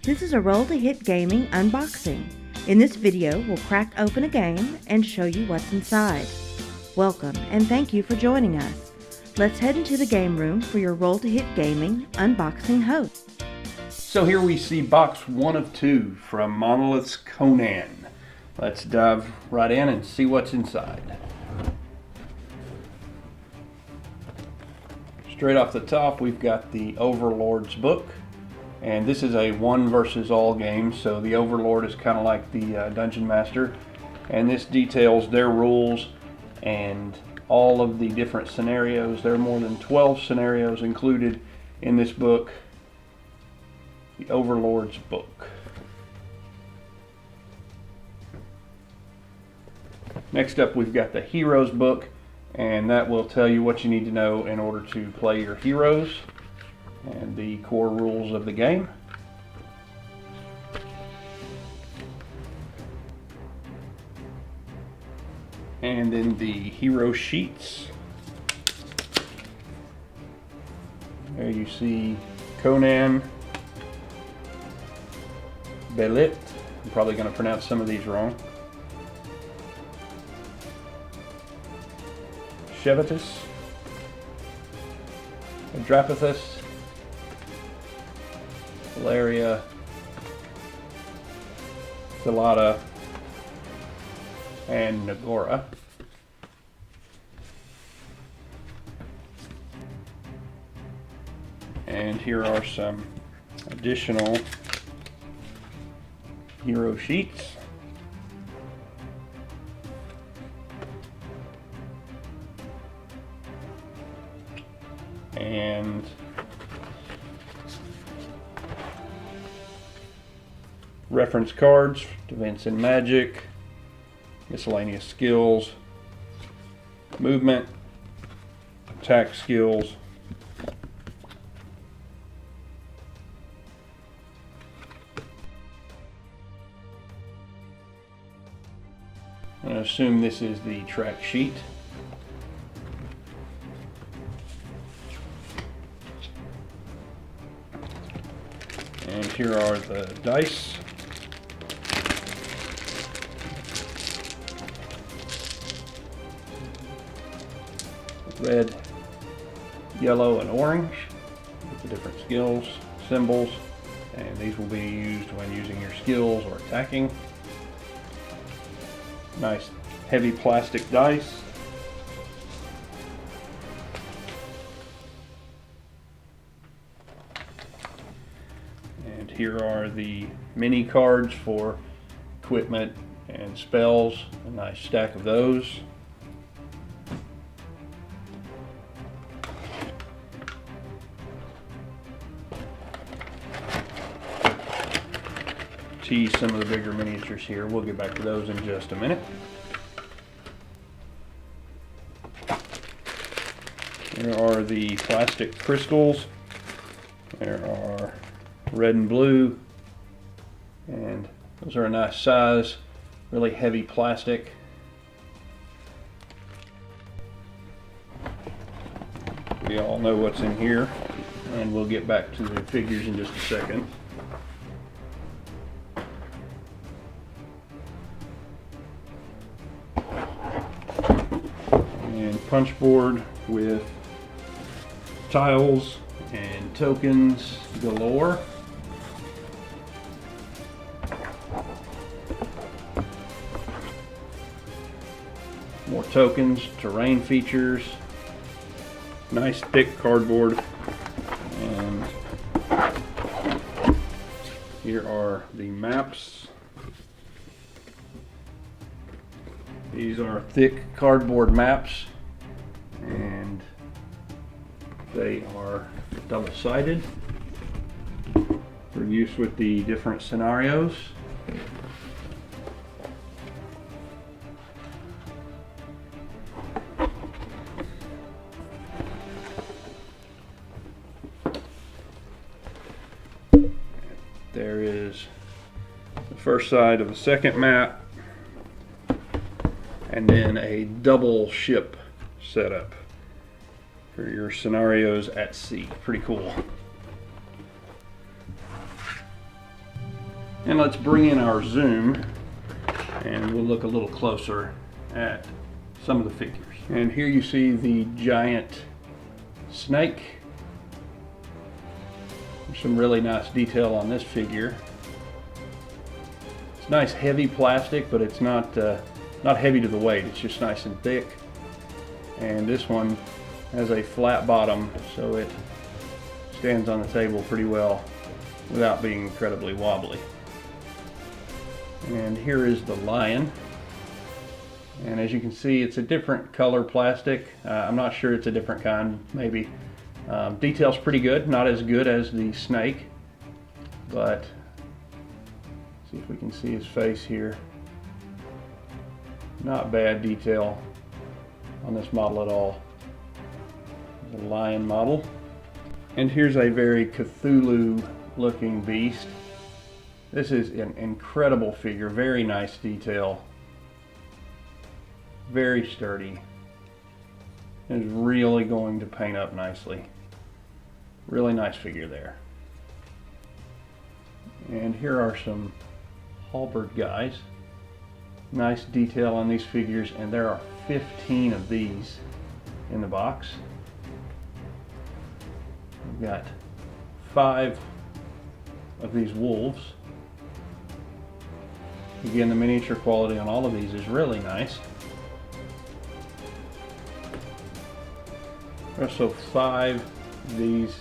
This is a roll-to-hit gaming unboxing. In this video, we'll crack open a game and show you what's inside. Welcome and thank you for joining us. Let's head into the game room for your roll-to-hit gaming unboxing host. So here we see box 1 of 2 from Monolith's Conan. Let's dive right in and see what's inside. Straight off the top, we've got the Overlord's book. And this is a one versus all game, so the Overlord is kind of like the Dungeon Master. And this details their rules and all of the different scenarios. There are more than 12 scenarios included in this book, the Overlord's book. Next up, we've got the Heroes book, and that will tell you what you need to know in order to play your heroes and the core rules of the game. And then the hero sheets. There you see Conan, Belit. I'm probably going to pronounce some of these wrong. Shevatus, Adrapithus, Valeria, Philata, and Nagora. And here are some additional hero sheets. And reference cards, events in magic, miscellaneous skills, movement, attack skills, I assume this is the track sheet. And here are the dice. Red, yellow, and orange with the different skills, symbols, and these will be used when using your skills or attacking. Nice heavy plastic dice. And here are the mini cards for equipment and spells, a nice stack of those. Tease some of the bigger miniatures here. We'll get back to those in just a minute. There are the plastic crystals. There are red and blue, and those are a nice size, really heavy plastic. We all know what's in here, and we'll get back to the figures in just a second. And punch board with tiles and tokens galore. More tokens, terrain features, nice thick cardboard, and here are the maps. These are thick cardboard maps, and they are double-sided for use with the different scenarios. There is the first side of the second map, and then a double ship setup for your scenarios at sea. Pretty cool. And let's bring in our zoom and we'll look a little closer at some of the figures. And here you see the giant snake. There's some really nice detail on this figure. It's nice heavy plastic, but it's not heavy to the weight. It's just nice and thick. And this one has a flat bottom, so it stands on the table pretty well without being incredibly wobbly. And here is the lion. And as you can see, it's a different color plastic. I'm not sure it's a different kind, maybe. Detail's pretty good, not as good as the snake, but see if we can see his face here. Not bad detail on this model at all. The lion model. And here's a very Cthulhu looking beast. This is an incredible figure, very nice detail. Very sturdy. It's really going to paint up nicely. Really nice figure there. And here are some halberd guys. Nice detail on these figures, and there are 15 of these in the box. We've got 5 of these wolves. Again, the miniature quality on all of these is really nice. Also 5 of these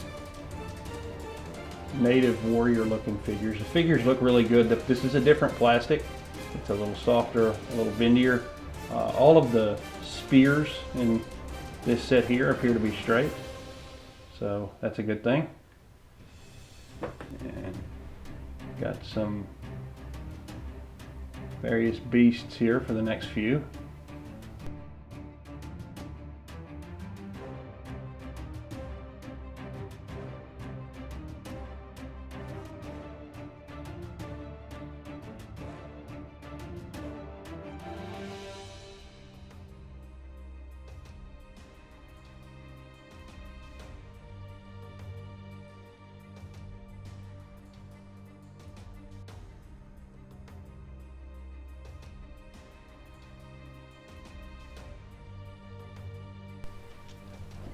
native warrior looking figures. The figures look really good. This is a different plastic. It's a little softer, a little bendier. All of the spears in this set here appear to be straight, so that's a good thing. And got some various beasts here for the next few.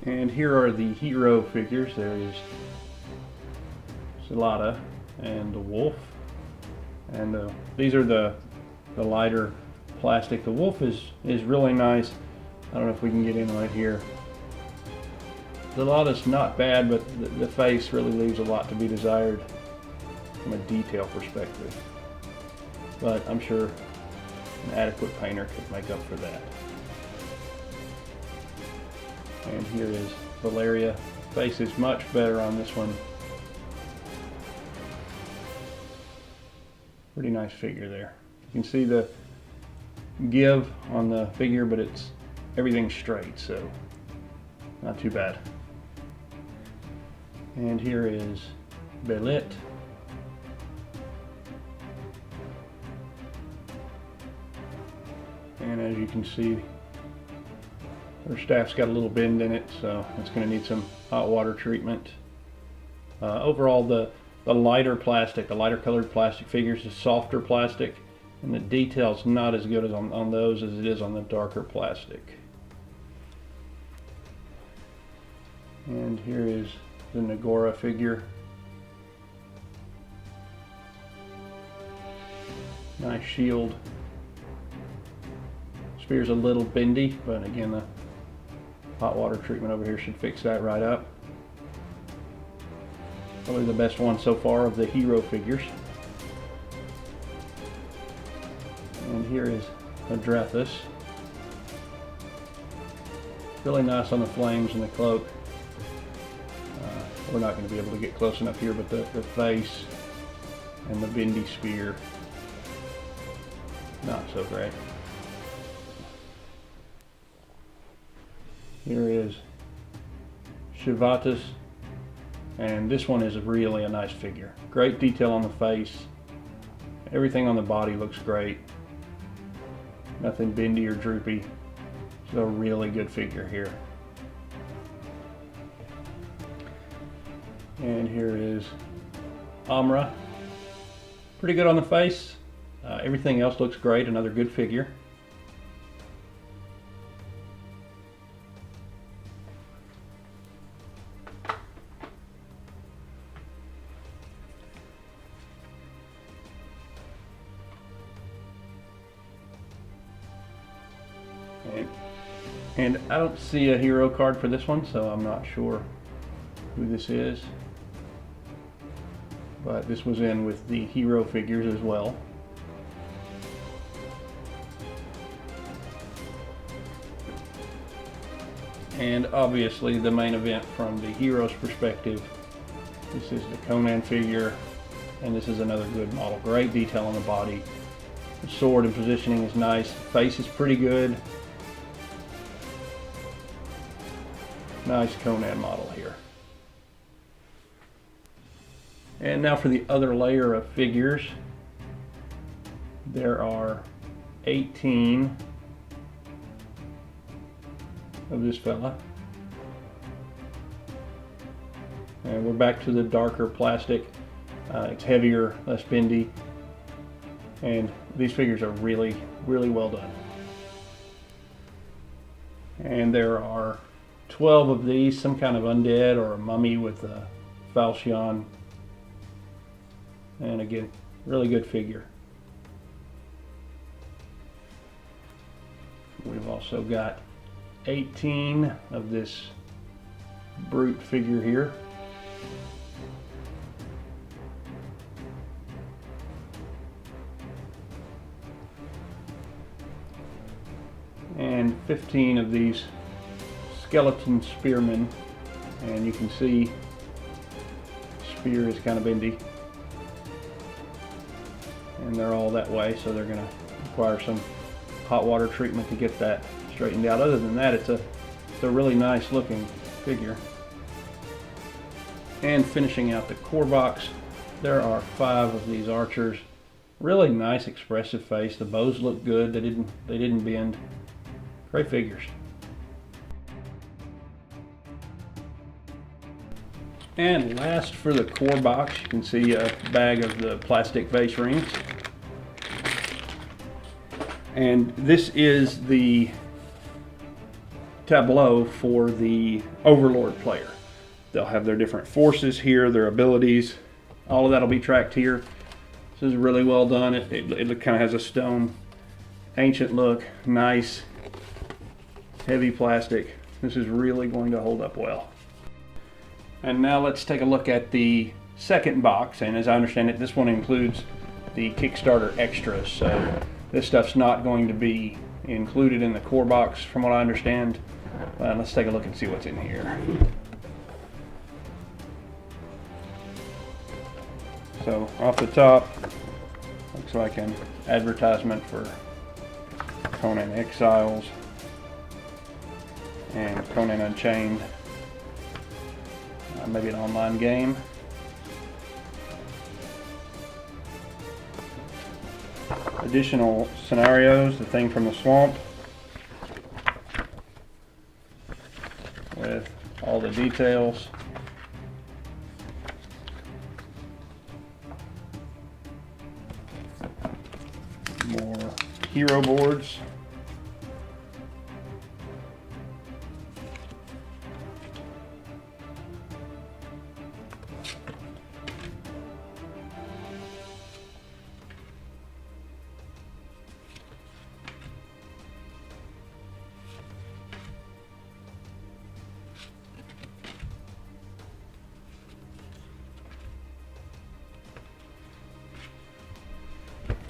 And here are the hero figures. There is Salada and the wolf. And these are the lighter plastic. The wolf is really nice. I don't know if we can get in right here. Salada's not bad, but the face really leaves a lot to be desired from a detail perspective. But I'm sure an adequate painter could make up for that. And here is Valeria. Face is much better on this one. Pretty nice figure there. You can see the give on the figure, but everything's straight, so not too bad. And here is Belit. And as you can see, her staff's got a little bend in it, so it's going to need some hot water treatment. Overall, the lighter plastic, the lighter colored plastic figures is softer plastic, and the detail's not as good as on those as it is on the darker plastic. And here is the Nagora figure. Nice shield. Spear's a little bendy, but again, the hot water treatment over here should fix that right up. Probably the best one so far of the hero figures. And here is Adrathus. Really nice on the flames and the cloak. We're not going to be able to get close enough here, but the face and the bendy spear, not so great. Here is Shivatas, and this one is really a nice figure. Great detail on the face. Everything on the body looks great. Nothing bendy or droopy. It's a really good figure here. And here is Amra. Pretty good on the face. Everything else looks great. Another good figure. And I don't see a hero card for this one, so I'm not sure who this is. But this was in with the hero figures as well. And obviously the main event from the hero's perspective. This is the Conan figure, and this is another good model. Great detail on the body. The sword and positioning is nice. Face is pretty good. Nice Conan model here. And now for the other layer of figures. There are 18 of this fella. And we're back to the darker plastic. It's heavier, less bendy. And these figures are really, really well done. And there are 12 of these, some kind of undead or a mummy with a falchion. And again, really good figure. We've also got 18 of this brute figure here. And 15 of these skeleton spearmen, and you can see spear is kind of bendy, and they're all that way, so they're going to require some hot water treatment to get that straightened out. Other than that, it's a really nice looking figure. And finishing out the core box, there are 5 of these archers. Really nice expressive face. The bows look good. They didn't bend. Great figures. And last for the core box, you can see a bag of the plastic vase rings. And this is the tableau for the Overlord player. They'll have their different forces here, their abilities. All of that will be tracked here. This is really well done. It kind of has a stone, ancient look, nice, heavy plastic. This is really going to hold up well. And now let's take a look at the second box, and as I understand it, this one includes the Kickstarter extras, so this stuff's not going to be included in the core box from what I understand. Let's take a look and see what's in here. So off the top, looks like an advertisement for Conan Exiles and Conan Unchained. Maybe an online game. Additional scenarios, the thing from the swamp, with all the details. More hero boards.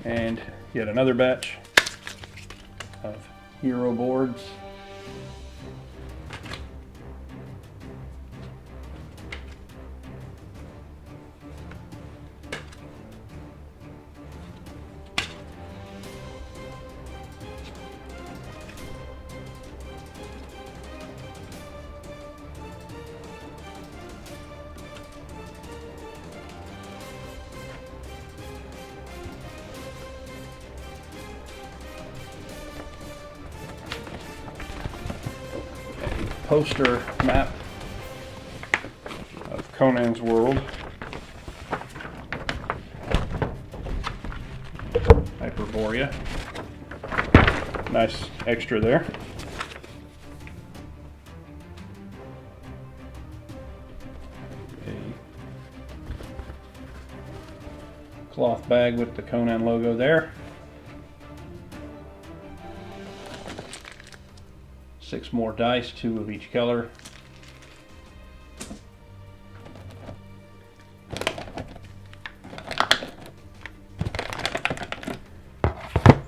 And yet another batch of hero boards. Poster map of Conan's world. for you. Nice extra there. A cloth bag with the Conan logo there. 6 more dice, 2 of each color.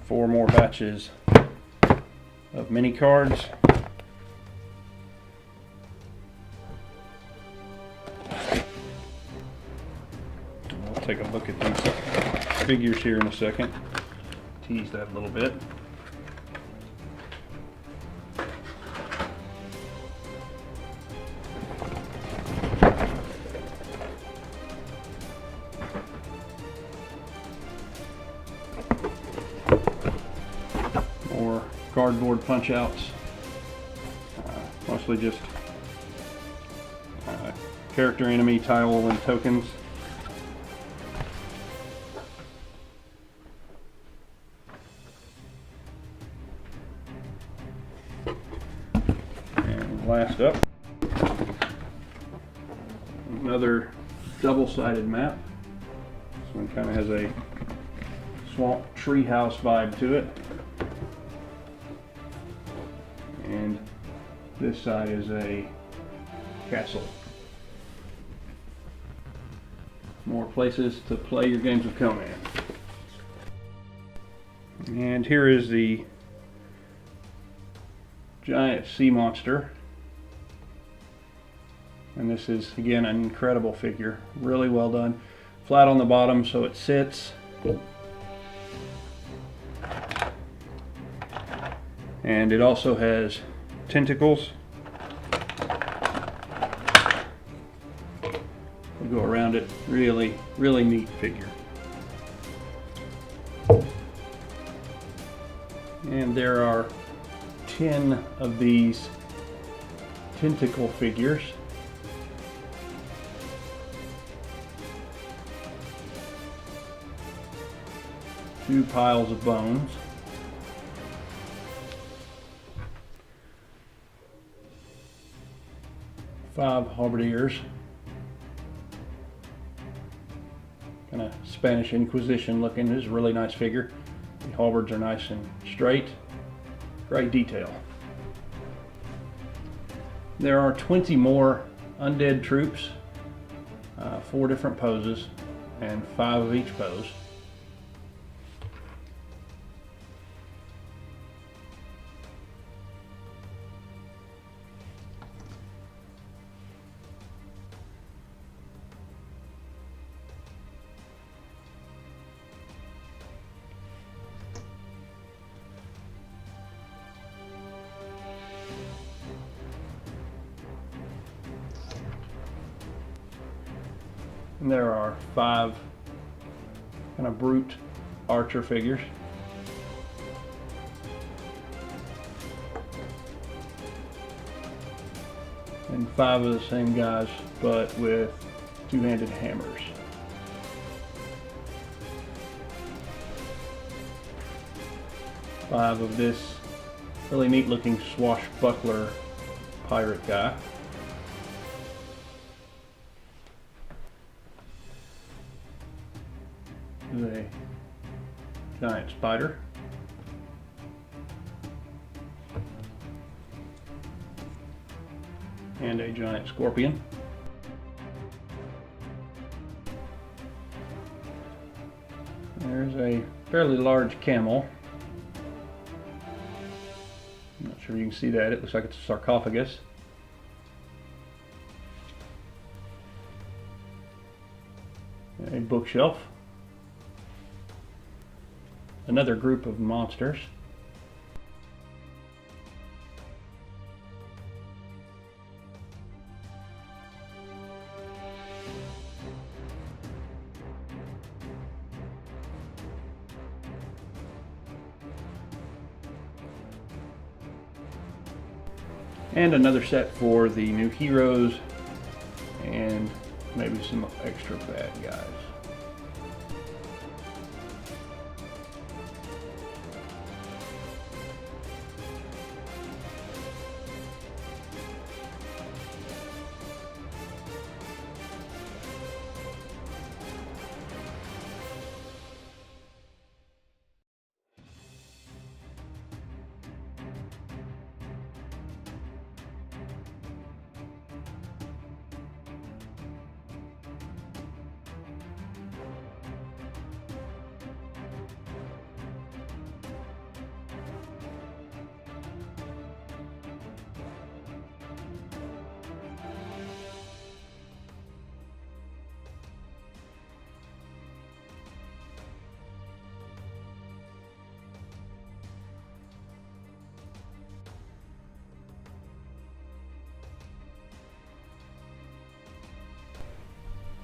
Four more batches of mini cards. We'll take a look at these figures here in a second. Tease that a little bit. More cardboard punch outs, mostly just character, enemy, tile, and tokens. And last up, another double-sided map. This one kind of has a swamp treehouse vibe to it. And this side is a castle. More places to play your games of Conan. And here is the giant sea monster. And this is, again, an incredible figure. Really well done. Flat on the bottom so it sits. And it also has tentacles. We'll go around it. Really, really neat figure. And there are 10 of these tentacle figures. Two piles of bones. Five halberdiers. Kind of Spanish Inquisition looking. This is a really nice figure. The halberds are nice and straight. Great detail. There are 20 more undead troops, 4 different poses, and 5 of each pose. And there are 5 kind of brute archer figures. And 5 of the same guys, but with 2-handed hammers. Five of this really neat looking swashbuckler pirate guy. A giant spider. And a giant scorpion. There's a fairly large camel. I'm not sure if you can see that. It looks like it's a sarcophagus. A bookshelf. Another group of monsters. And another set for the new heroes and maybe some extra bad guys.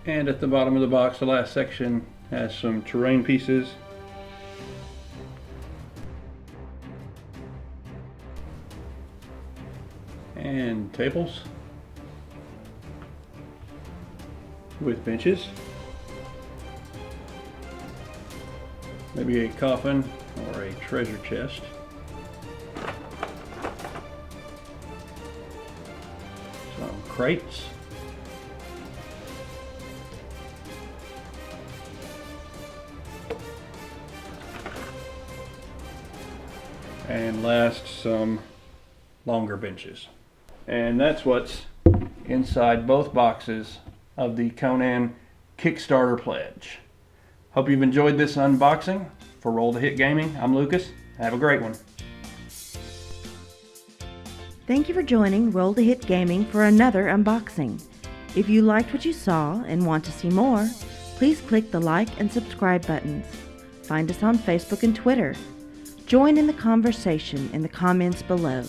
And at the bottom of the box, the last section has some terrain pieces. And tables with benches. Maybe a coffin or a treasure chest. Some crates. And last, some longer benches. And that's what's inside both boxes of the Conan Kickstarter pledge. Hope you've enjoyed this unboxing. For Roll to Hit Gaming, I'm Lucas. Have a great one. Thank you for joining Roll to Hit Gaming for another unboxing. If you liked what you saw and want to see more, please click the like and subscribe buttons. Find us on Facebook and Twitter. Join in the conversation in the comments below.